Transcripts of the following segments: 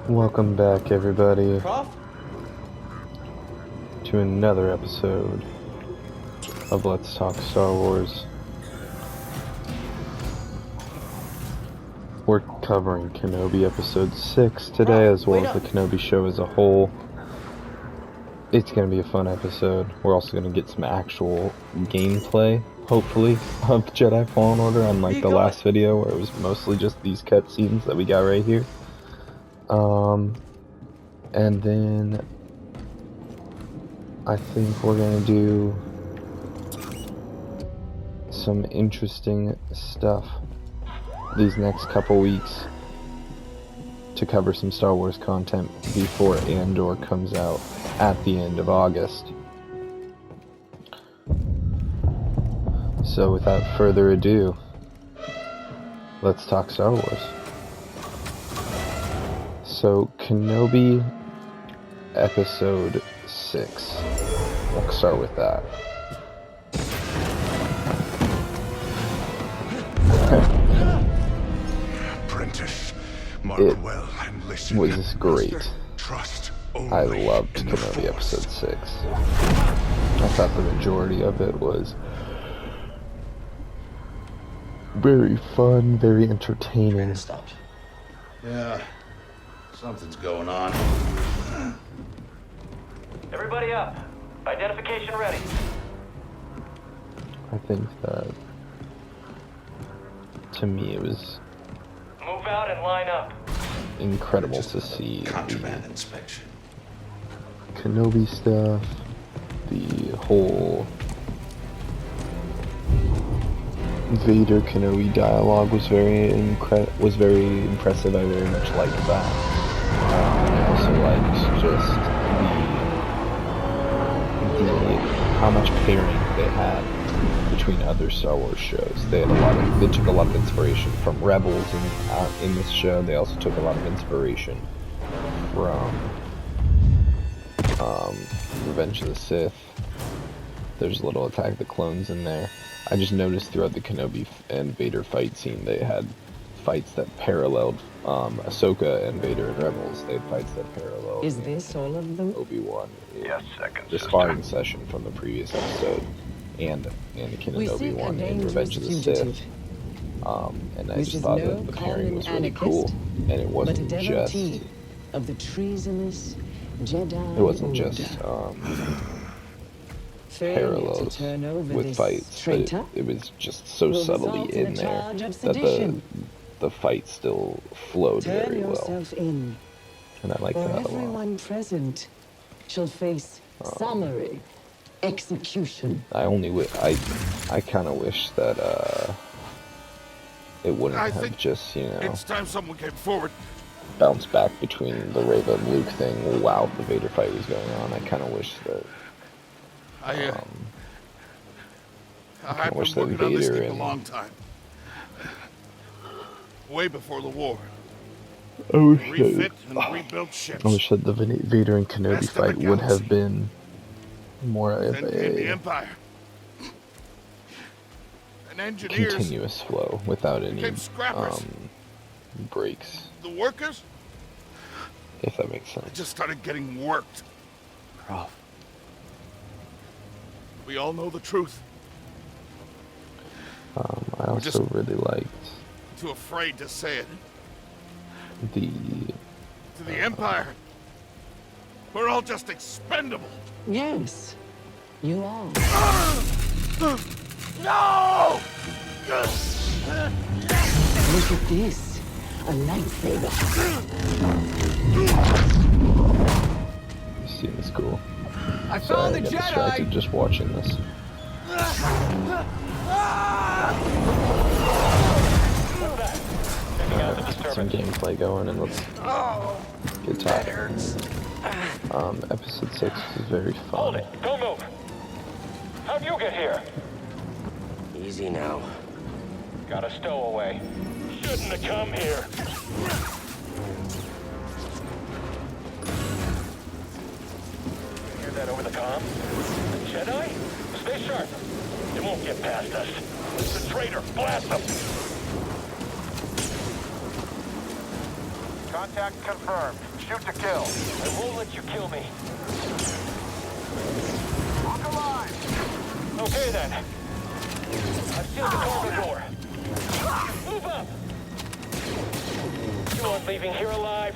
Welcome back, everybody, Prof? to another episode of Let's Talk Star Wars. We're covering Kenobi Episode 6 today, as well as the Kenobi show as a whole. It's going to be a fun episode. We're also going to get some actual gameplay, hopefully, of Jedi Fallen Order, unlike the last video where it was mostly just these cutscenes that we got right here. And then I think we're gonna do some interesting stuff these next couple weeks to cover some Star Wars content before Andor comes out at the end of August. So without further ado, let's talk Star Wars. So, Kenobi Episode 6. We'll start with that. Apprentice, mark well and listen. It was great. Trust I loved Kenobi Episode 6. I thought the majority of it was very fun, very entertaining. Stopped. Yeah. Something's going on. Everybody up. Identification ready. I think that, to me, it was Move out and line up. incredible to see Contraband inspection. Kenobi stuff, the whole Vader Kenobi dialogue was very impressive. I very much liked that. I also liked just the how much pairing they had between other Star Wars shows. They took a lot of inspiration from Rebels, and in this show they also took a lot of inspiration from Revenge of the Sith. There's a little Attack of the Clones in there. I just noticed throughout the Kenobi and Vader fight scene, they had fights that paralleled Ahsoka and Vader and Rebels. They had fights that paralleled. Is this all of them? Obi-Wan. Yes, second. The sparring session from the previous episode, and Anakin and Obi-Wan in Revenge of the Sith. And I just thought that the pairing was really cool, and it wasn't just. Of the treasonous Jedi. It wasn't just parallels with fights, but it was just so subtly in there that the fight still flowed very well. And I like that a lot. Everyone present shall face summary execution. I kind of wish that it wouldn't have just, It's time someone came forward. bounced back between the Reva and Luke thing while the Vader fight was going on. I kind of wish that I've wish been that working on this Vader thing a and- long time. Way before the war. I wish Refit and rebuild ships. that the Vader and Kenobi Best of the fight would have galaxy. been more of Then came the a Empire. And engineers, continuous flow without any became scrappers. breaks, the workers, if that makes they sense. just started getting worked. Prof. We all know the truth. I also really liked Too afraid to say it. the To the Empire. We're all just expendable. Yes, you are. No! Look at this. A lightsaber. this scene is cool. I Sorry, found I the got distracted Jedi! just watching this. Let's get some gameplay going and let's get talking. Episode 6 is very Hold fun. it! Don't move! How'd you get here? Easy now. Got a stowaway. Shouldn't have come here. Hear that over the comm? The Jedi? Stay sharp. They won't get past us. It's a traitor. Blast them! Contact confirmed. Shoot to kill. I won't let you kill me. Look alive! Okay then. I've sealed the cargo door. Move up! You aren't leaving here alive.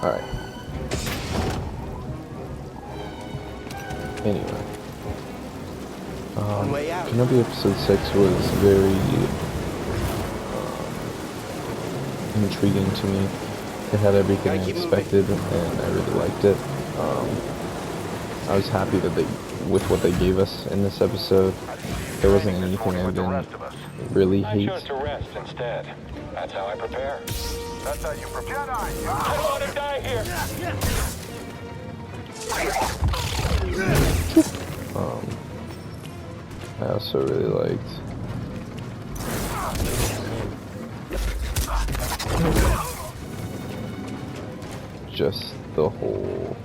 Alright. Anyway. Kenobi episode 6 was very intriguing to me. It had everything I expected, and I really liked it. I was happy that with what they gave us in this episode. There wasn't anything I didn't really I hate. chose to rest instead. That's how I prepare. That's how you prepare. Jedi! I don't want to die here. I also really liked just the whole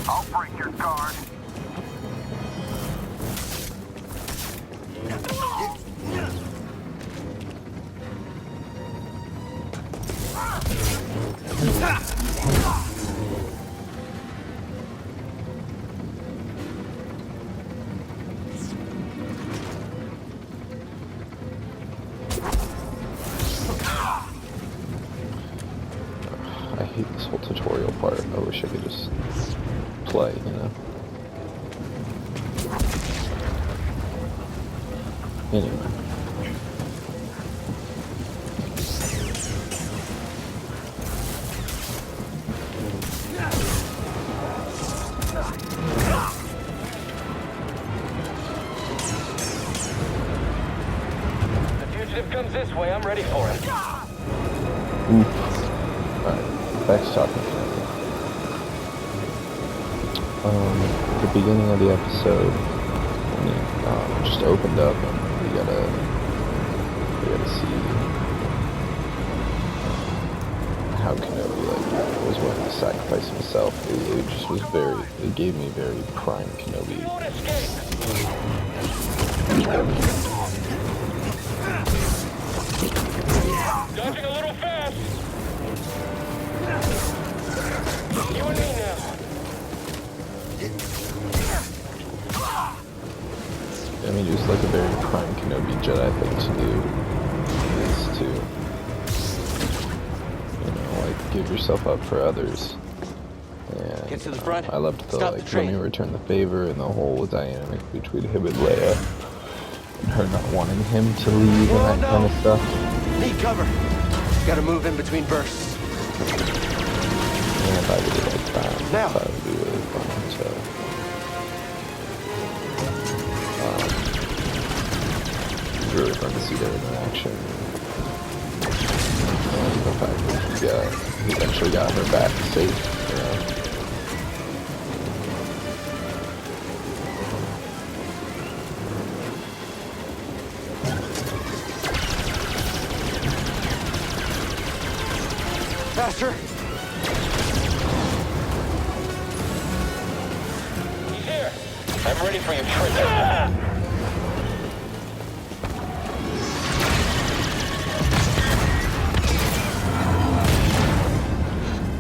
I'll break your guard. I hate this whole tutorial part. I wish I could just play, you know? Anyway. The fugitive comes this way. I'm ready for it. Alright, back to talking Kenobi. The beginning of the episode, when he just opened up, and we gotta see how Kenobi was willing to sacrifice himself. It just was it gave me very prime Kenobi. You won't escape. Dodging a little fast. You and me now. I mean, it was like a very prime Kenobi Jedi thing to do. Is to, like, give yourself up for others. And Get to the front. I loved the, Stop the like, train. let me return the favor and the whole dynamic between him and Leia. And her not wanting him to leave and that kind of stuff. Need cover. Gotta move in between bursts. And I really liked that. Now. I thought it would be really fun. So, it's really fun to see their interaction. And the fact that he eventually got her back safe, you know. Faster. He's here. I'm ready for you, traitor.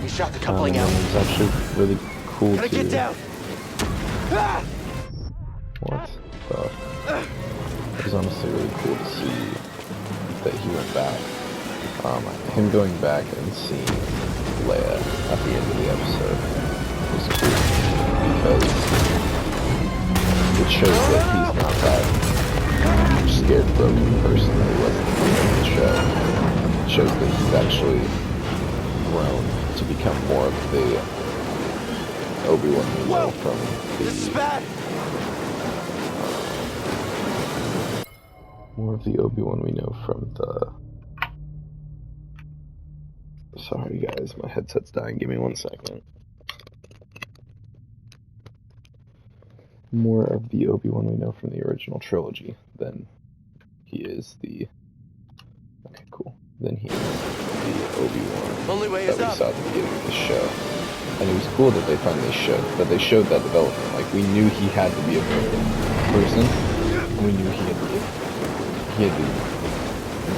He shot the coupling out. It was actually really cool Gotta to... get down. Ah! What the... It was honestly really cool to see that he went back. Him going back and seeing Leia at the end of the episode was cool, because it shows that he's not that scared, broken person that he was at the beginning of the show. It shows that he's actually grown to become more of the Obi-Wan we know from This is the... bad. More of the Obi-Wan we know from the... Sorry guys, my headset's dying. Give me 1 second. More of the Obi-Wan we know from the original trilogy than he is the than he is the Obi-Wan Only way that is we up. saw at the beginning of the show. And it was cool that they finally showed, but they showed that development. Like, we knew he had to be a broken person. We knew he had to,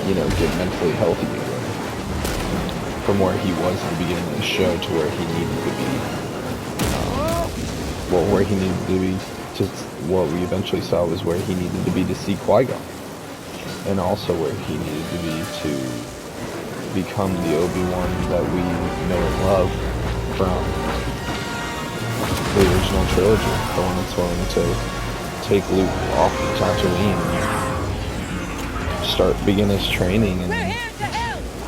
you know, get mentally healthy again. From where he was at the beginning of the show to where he needed to be, where he needed to be, to what we eventually saw was where he needed to be to see Qui-Gon. And also where he needed to be to become the Obi-Wan that we know and love from the original trilogy. The one that's willing to take Luke off of Tatooine and begin his training and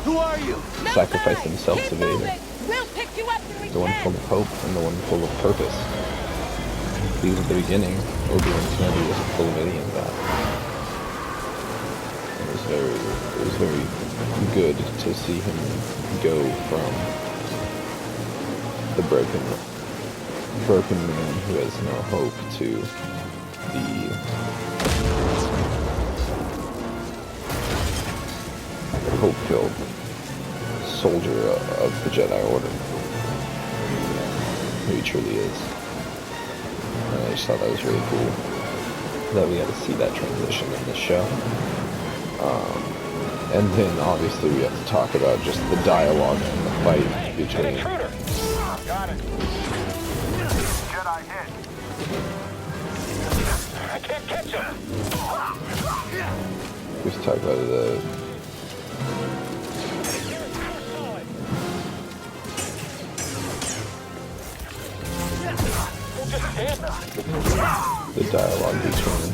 Who are you? sacrifice himself to Vader. We'll pick you up when we The one can. full of hope and the one full of purpose. Because at the beginning, Obi-Wan Kenobi wasn't full of any of that. It was very good to see him go from the broken man who has no hope to the hope-filled soldier of the Jedi Order, who he truly is. And I just thought that was really cool that we got to see that transition in this show. And then obviously we have to talk about just the dialogue and the fight An between intruder. Got it. Jedi hit. I can't catch him. we talk about the We'll just stand there. the dialogue between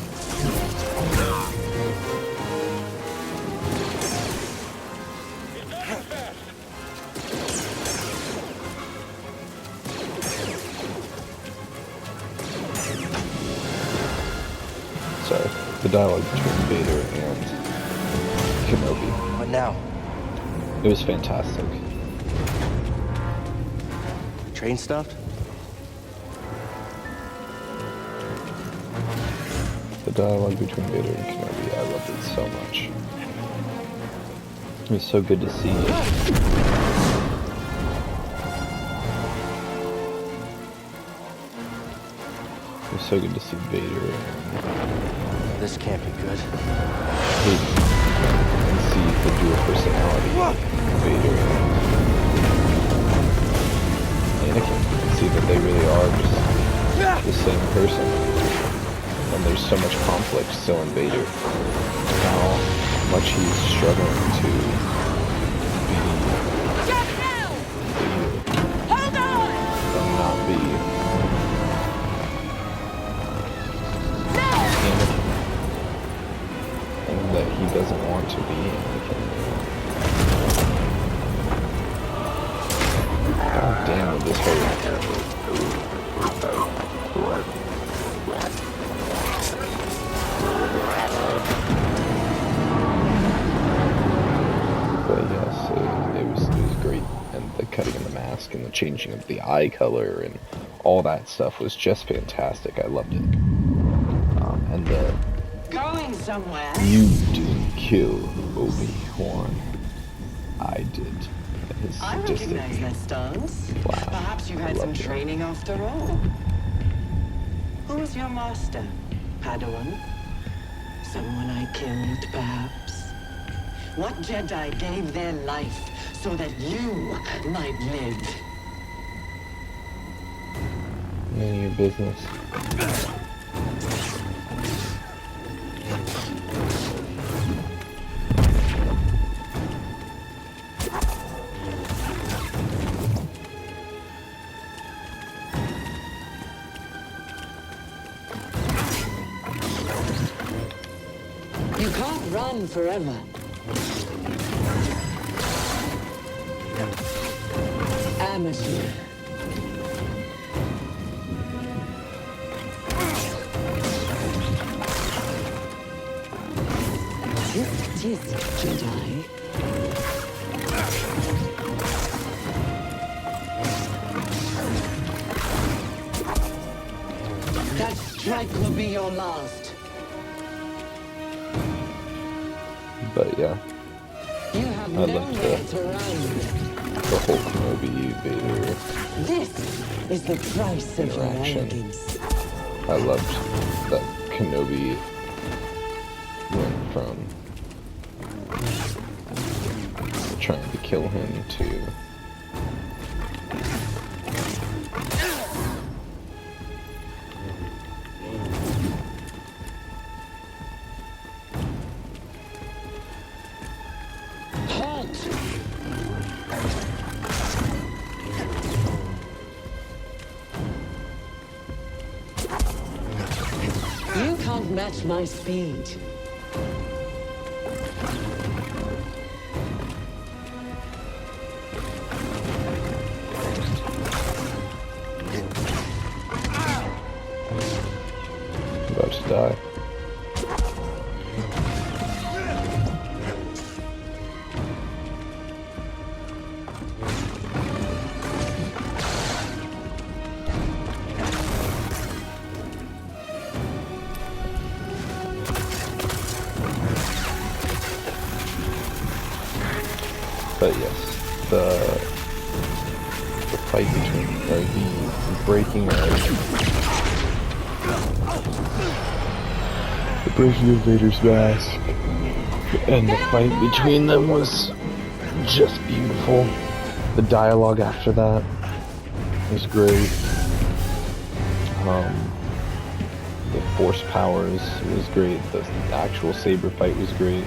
He's dying fast. the dialogue between Vader and Kenobi. What now? It was fantastic. Train stopped? The dialogue between Vader and Kenobi, I loved it so much. It was so good to see it. It was so good to see Vader This can't be good. and see the dual personality of Vader and Anakin. See that they really are just the same person. And there's so much conflict still in Vader. How much he's struggling to be Jump now! Vader Hold on! and not be No! Anakin. And that he doesn't want to be Anakin. God damn it, this whole But yes, it was great, and the cutting of the mask and the changing of the eye color and all that stuff was just fantastic. I loved it. And the Going somewhere? "you didn't kill Obi-Wan, I did." His I sadistic recognize that stance. laugh. Perhaps you I had some loved it. training after all. Who was your master? Padawan? Someone I killed, perhaps? What Jedi gave their life so that you might live? None of your business. You can't run forever. Amateur. Tis, Jedi. That strike will be your last. But yeah, You have have I liked nowhere to run. the whole Kenobi Vader This is the price of your interaction. arrogance. I loved that Kenobi went from trying to kill him to Halt! You can't match my speed. about to die. But yes, the fight between, or the breaking of Vader's mask and the fight between them was just beautiful. The dialogue after that was great. The force powers was great. The actual saber fight was great.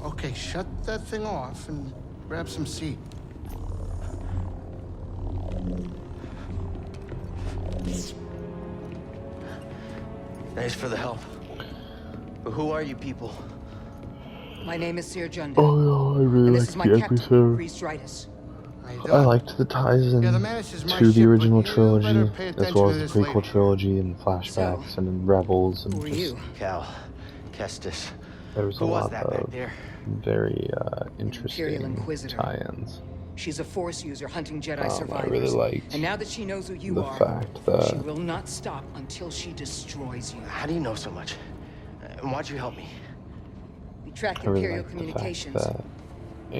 Okay, shut that thing off and grab some seat. Thanks for the help. But who are you people? My name is Sir Junda. Oh no, I really And this is liked my the captain, episode. Reese Ridus. How you I doing? liked the ties in Yeah, the Mantis is my to the ship, original but you better trilogy, pay as attention well to as this the prequel lady. trilogy and flashbacks So, and in Rebels, and Who are just you? Cal. Kestis. there was Who a was lot that back of there? very Imperial interesting Inquisitor. tie-ins. She's a Force user hunting Jedi I survivors. really liked and now that she knows who you the are, fact she that will not stop until she destroys you. How do you know so much? And why'd you help me? We tracked I really Imperial liked the fact communications, that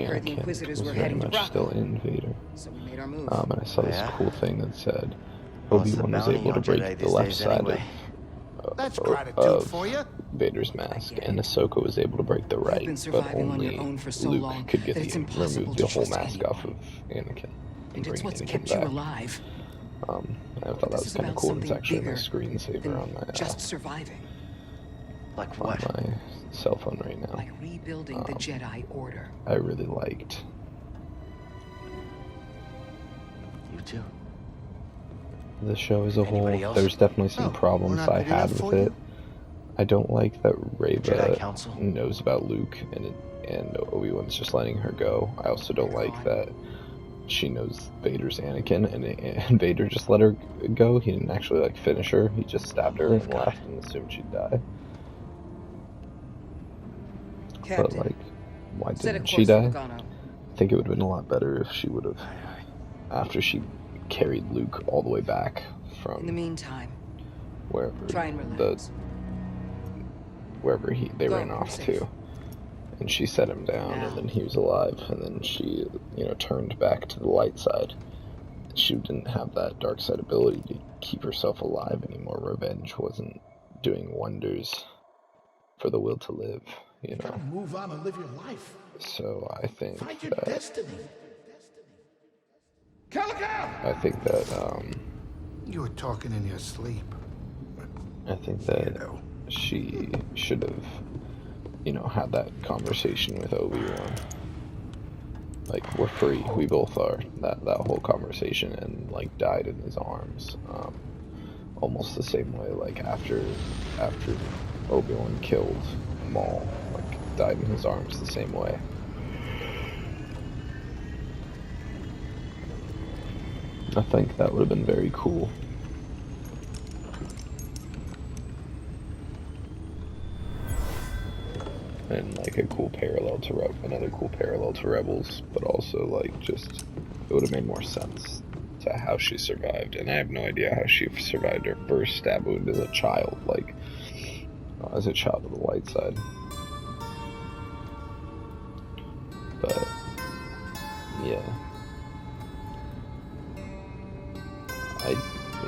heard the Anakin Inquisitors was were very heading to much still Bracco. in Vader. so we made our move. And I saw this Yeah? cool thing that said What's the Obi-Wan was bounty able to on break Jedi the these left days side anyway? That's of, gratitude of for you. Vader's mask, get and it. Ahsoka was able to break the You've right, been but surviving on your only own for so Luke long could get that it's impossible remove to the whole trust mask anyone. off of Anakin and bring it's what's Anakin kept back. you alive. I thought that This was is kind of about cool. It's something actually my bigger screensaver than on my just surviving. Like on what? my cell phone right now. Like rebuilding the Jedi Order. I really liked You too. the show as a whole. Anybody else? There's definitely some No, problems we're not I big had enough with for it. you? I don't like that Jedi Reva Council? knows about Luke and Obi-Wan's just letting her go. I also don't like that she knows Vader's Anakin and Vader just let her go. He didn't actually like finish her. He just stabbed her and left and assumed she'd die. But Captain, like, why set a didn't course she for die? Logano. I think it would have been a lot better if she would have, after she carried Luke all the way back In the from meantime, wherever try and relax. they Go, ran you're off safe. to, and she set him down, Now. and then he was alive, and then she, turned back to the light side. She didn't have that dark side ability to keep herself alive anymore. Revenge wasn't doing wonders for the will to live, You gotta move on and live your life. So I think Find your that destiny. Calico! I think that You were talking in your sleep. I think that she should have, had that conversation with Obi-Wan. Like, we're free, we both are. That whole conversation, and like died in his arms. Almost the same way, like after Obi-Wan killed Maul, like died in his arms the same way. I think that would have been very cool. And like a cool parallel to another cool parallel to Rebels, but also like just it would have made more sense to how she survived. And I have no idea how she survived her first stab wound as a child, like as a child of the light side. But yeah,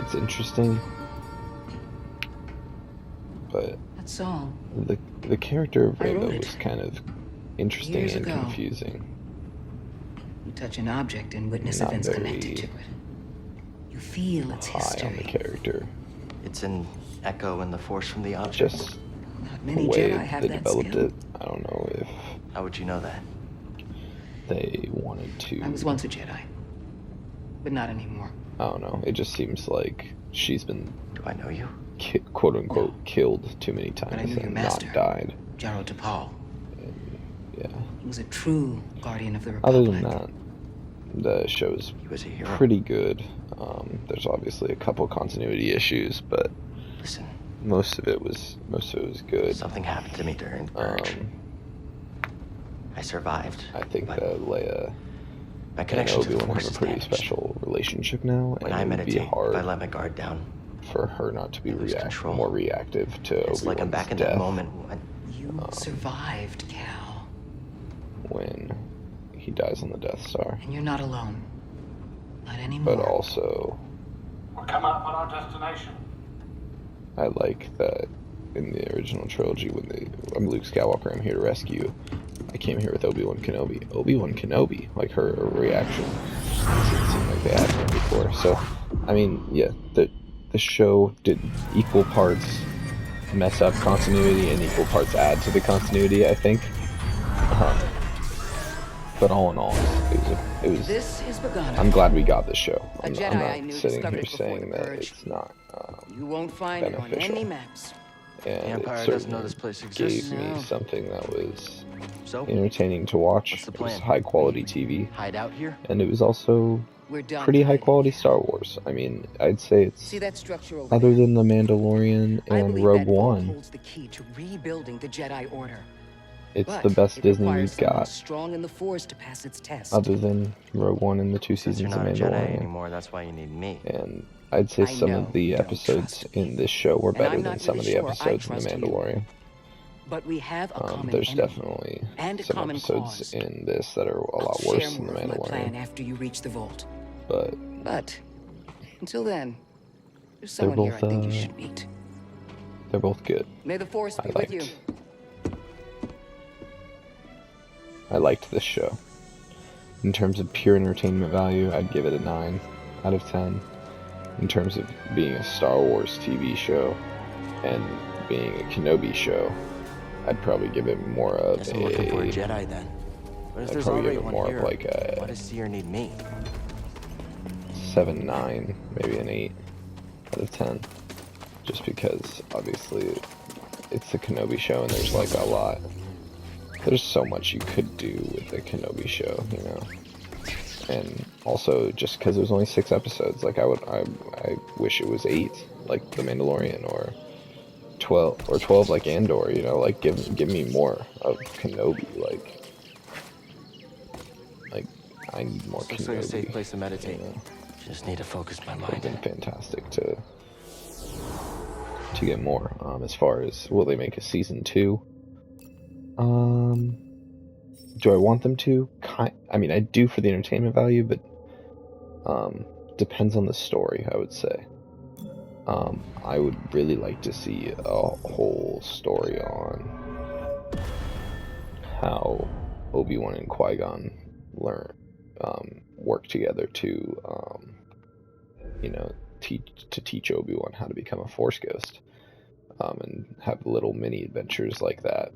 it's interesting, but That's all. the character of I wrote Reva it was kind of interesting years and ago. confusing. You touch an object and witness Not events very connected to it. You feel its High on the history. character. It's an echo in the force from the object. Just Not the many way Jedi have they that developed skill. it, I don't know if How would you know that? they wanted to. I was once a Jedi, but not anymore. I don't know. It just seems like she's been Do I know you? quote unquote No. killed too many But I times knew your and master. not died. Jaro Tapal. Yeah. He was a true guardian of the Other Republic. than that, the show's He was a hero. pretty good. There's obviously a couple continuity issues, but Listen, most of it was good. something happened to me during the purge. I survived. I think but that Leia my and connection to the Obi-Wan force have a is pretty damaged. special relationship now, When and I it would be meditate, if I hard let my guard down, for her not to be I lose control. more reactive to it's like I'm Obi-Wan's back in death that moment when You survived, Cal. when he dies on the Death Star. And you're not alone. Not anymore. But also, We're coming up on our destination. I like that in the original trilogy when I'm Luke Skywalker, I'm here to rescue you. I came here with Obi-Wan Kenobi. Obi-Wan Kenobi, like her reaction, it didn't seem like they had her before. So, I mean, yeah, the show did equal parts mess up continuity and equal parts add to the continuity, I think. But all in all, it was. This is Bogano. I'm glad we got this show. A I'm Jedi not I knew sitting discovered here it before saying the that Purge. it's not. You won't find it on beneficial. any maps. And The Empire it doesn't know certainly this place gave exists. me No. something that was So, entertaining to watch. What's the It was plan? high quality TV, hide out here? and it was also We're done. pretty high hiding. quality Star Wars. I mean, I'd say it's See that structure over other there? than The Mandalorian I and believe Rogue that vault One, holds the key to rebuilding the Jedi Order. it's But the best it Disney requires we've someone got, strong in the Force to pass its test. other than Rogue One and the 2 Since you're seasons of not a Jedi Mandalorian. anymore, that's why you need me. And I'd say I some know of the you don't episodes trust me. in this show were And better I'm than not some really of the sure I episodes in The trust you. Mandalorian. But we have a common There's enemy. definitely and a some common episodes cause. in this that are a I'll lot share worse than more The of my plan Mandalorian. after you reach the vault. But But until then, there's They're someone here I both, think you should meet. they're both good. May the Force I be with you. liked this show. In terms of pure entertainment value, I'd give it a 9 out of 10. In terms of being a Star Wars TV show and being a Kenobi show, I'd probably give it more of Guess I'm looking for a a. Jedi then. But if I'd there's probably already give it one more here, of like why a does Seer need me? 7, 9, maybe an 8 out of 10. Just because obviously it's the Kenobi show and there's like a lot. There's so much you could do with the Kenobi show, you know. And also just because there's only 6 episodes, like I wish it was 8, like The Mandalorian, or 12 like Andor, you know, like give me more of Kenobi, like I need more Looks like a safe Kenobi. place to meditate. You know? Just need to focus my It would have mind. been fantastic to get more. As far as will they make a season 2? Do I want them to? I mean, I do for the entertainment value, but depends on the story, I would say. I would really like to see a whole story on how Obi-Wan and Qui-Gon work together to, teach Obi-Wan how to become a Force ghost. and have little mini adventures like that.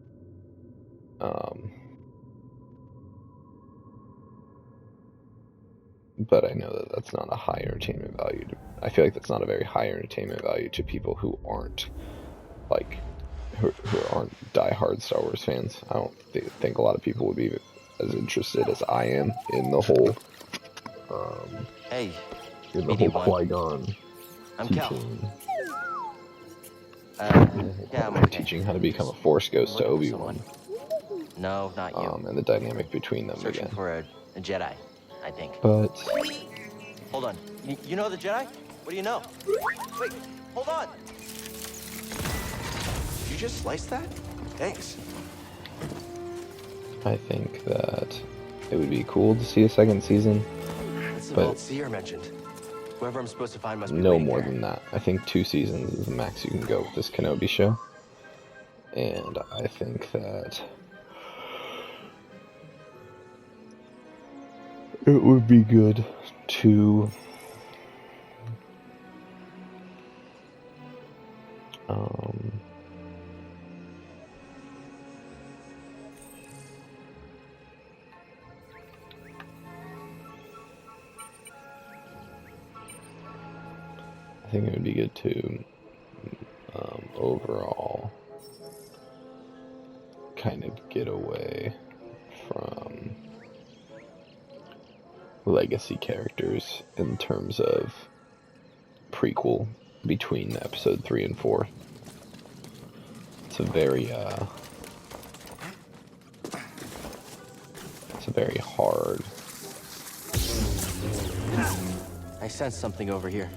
But I know that that's not a high entertainment value. I feel like that's not a very high entertainment value to people who aren't like who aren't diehard Star Wars fans. I don't think a lot of people would be as interested as I am in the whole Hey, in the whole BD1. Qui-Gon I'm Cal. teaching. Yeah, I'm okay. Teaching how to become a Force ghost to Looking for Obi-Wan. No, not you. And the dynamic between them Searching again. for a Jedi, I think. But Hold on. You know the Jedi? What do you know? Wait, hold on. Did you just slice that? Thanks. I think that it would be cool to see a second season. That's the But- vault Seer mentioned. Whoever I'm supposed to find must be No waiting more there. than that. I think 2 seasons is the max you can go with this Kenobi show. And I think that it would be good to I think it would be good to overall kind of get away from legacy characters in terms of prequel between episode 3 and 4. It's a very hard. I sense something over here.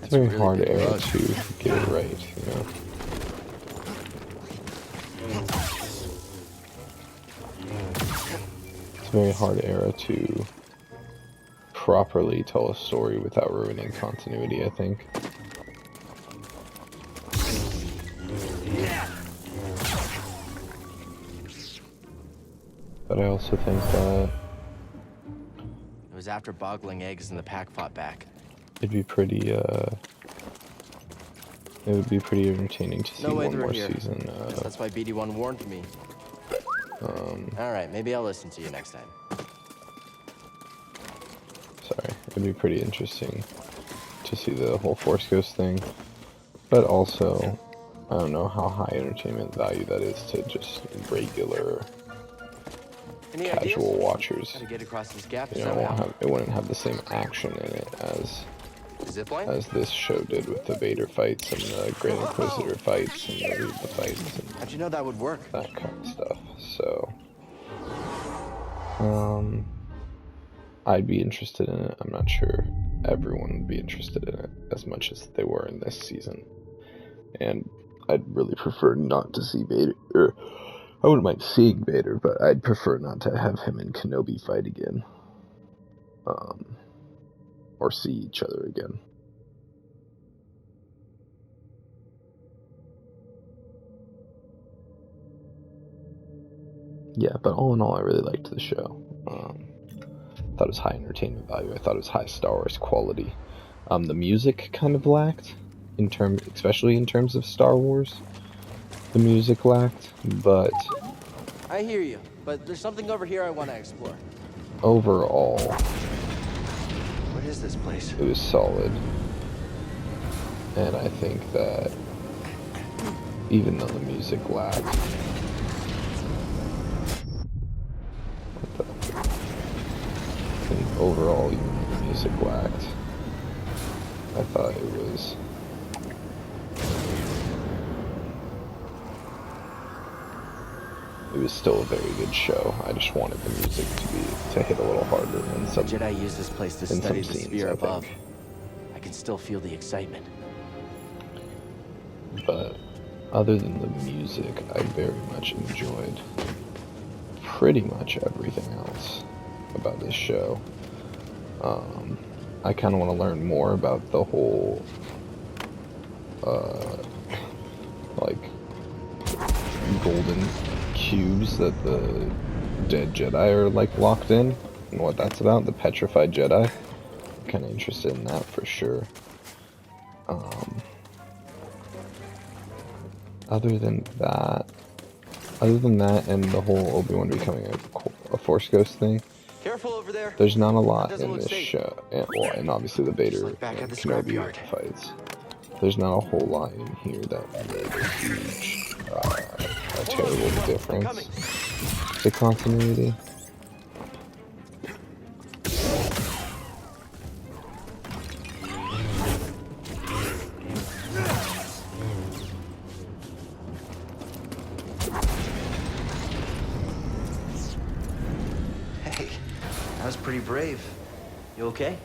It's a very really hard big era rug. to get it right, you know. It's a very hard era to properly tell a story without ruining continuity, I think. But I also think that It was after boggling eggs and the pack fought back. it'd be pretty, it would be pretty entertaining to see No way one through more here. season. Guess that's why BD1 warned me. All right, maybe I'll listen to you next time. Sorry, it'd be pretty interesting to see the whole Force Ghost thing. But also, I don't know how high entertainment value that is to just regular Any casual ideas? watchers. How to get across this gap You know, it won't somehow. have, it wouldn't have the same action in it Zipline? as this show did with the Vader fights and the Grand Inquisitor fights and the Reva fights and How'd you know that would work? that kind of stuff. So, I'd be interested in it. I'm not sure everyone would be interested in it as much as they were in this season. And I'd really prefer not to see Vader. Or, I wouldn't mind seeing Vader, but I'd prefer not to have him and Kenobi fight again. Or see each other again. Yeah, but all in all, I really liked the show. Thought it was high entertainment value. I thought it was high Star Wars quality. The music kind of lacked, especially in terms of Star Wars. The music lacked, but I hear you, but there's something over here I want to explore. overall, What is this place? it was solid. And I think that even though the music lacked, I think overall, even though the music lacked, I thought it was still a very good show. I just wanted the music to hit a little harder in some Jedi use this place to in study some the scenes, sphere I above. think. I can still feel the excitement. But other than the music, I very much enjoyed pretty much everything else about this show. I kind of want to learn more about the whole, like, golden cubes that the dead Jedi are, like, locked in, and what that's about, the petrified Jedi. Kind of interested in that for sure. Um, other than that, and the whole Obi-Wan becoming a Force Ghost thing, Careful over there. there's not a That lot doesn't in look this safe. show, and obviously the Just Vader like back at and the Kenobi scrapyard. fights. There's not a whole lot in here that made a huge, a terrible difference to continuity. Hey, that was pretty brave. You okay?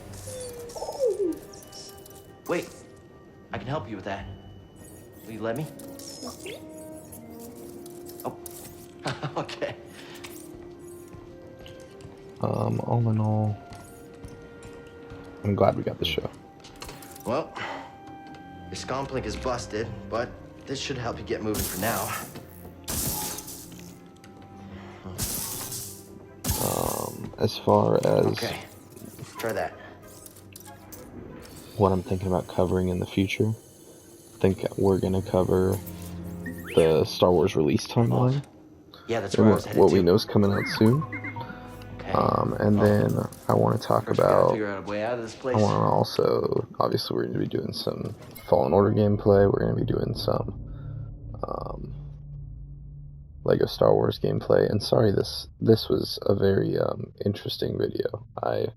Wait, I can help you with that. Will you let me? Oh, okay. All in all, I'm glad we got the show. Well, your scomplink is busted, but this should help you get moving for now. As far as Okay, try that. what I'm thinking about covering in the future, I think we're gonna cover the Star Wars release timeline Yeah, that's and where I was headed what to. we know is coming out soon. Okay. And then I want to talk First, we gotta about. figure out a way out of this place. I want to also, obviously, we're going to be doing some Fallen Order gameplay. We're going to be doing some Lego Star Wars gameplay. And sorry, this was a very interesting video. I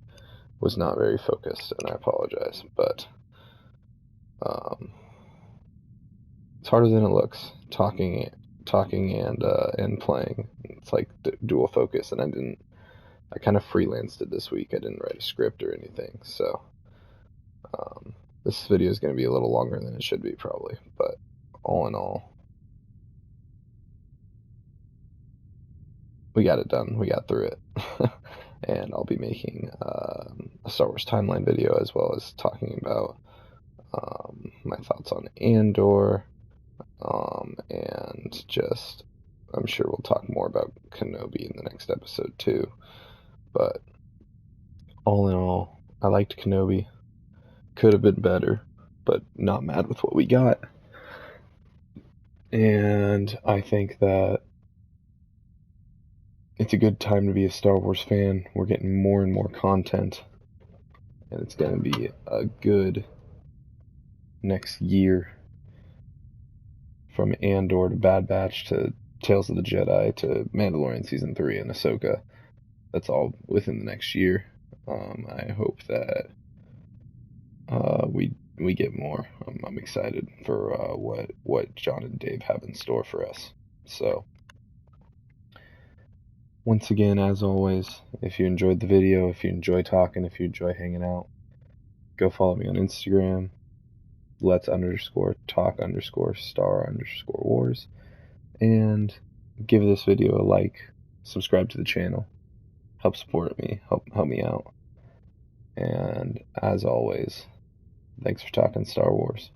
was not very focused, and I apologize. But it's harder than it looks. Talking and playing. It's like dual focus, and I kind of freelanced it this week. I didn't write a script or anything, so this video is going to be a little longer than it should be probably, but all in all, we got it done. We got through it. And I'll be making a Star Wars timeline video, as well as talking about my thoughts on Andor, and just, I'm sure we'll talk more about Kenobi in the next episode too. But all in all, I liked Kenobi. Could have been better, but not mad with what we got. And I think that it's a good time to be a Star Wars fan. We're getting more and more content, and it's going to be a good next year. From Andor to Bad Batch to Tales of the Jedi to Mandalorian Season 3 and Ahsoka. That's all within the next year. I hope that we get more. I'm excited for what John and Dave have in store for us. So, once again, as always, if you enjoyed the video, if you enjoy talking, if you enjoy hanging out, go follow me on Instagram. Let's_talk_star_wars, and give this video a like, subscribe to the channel, help support me, help me out. And as always, thanks for talking Star Wars.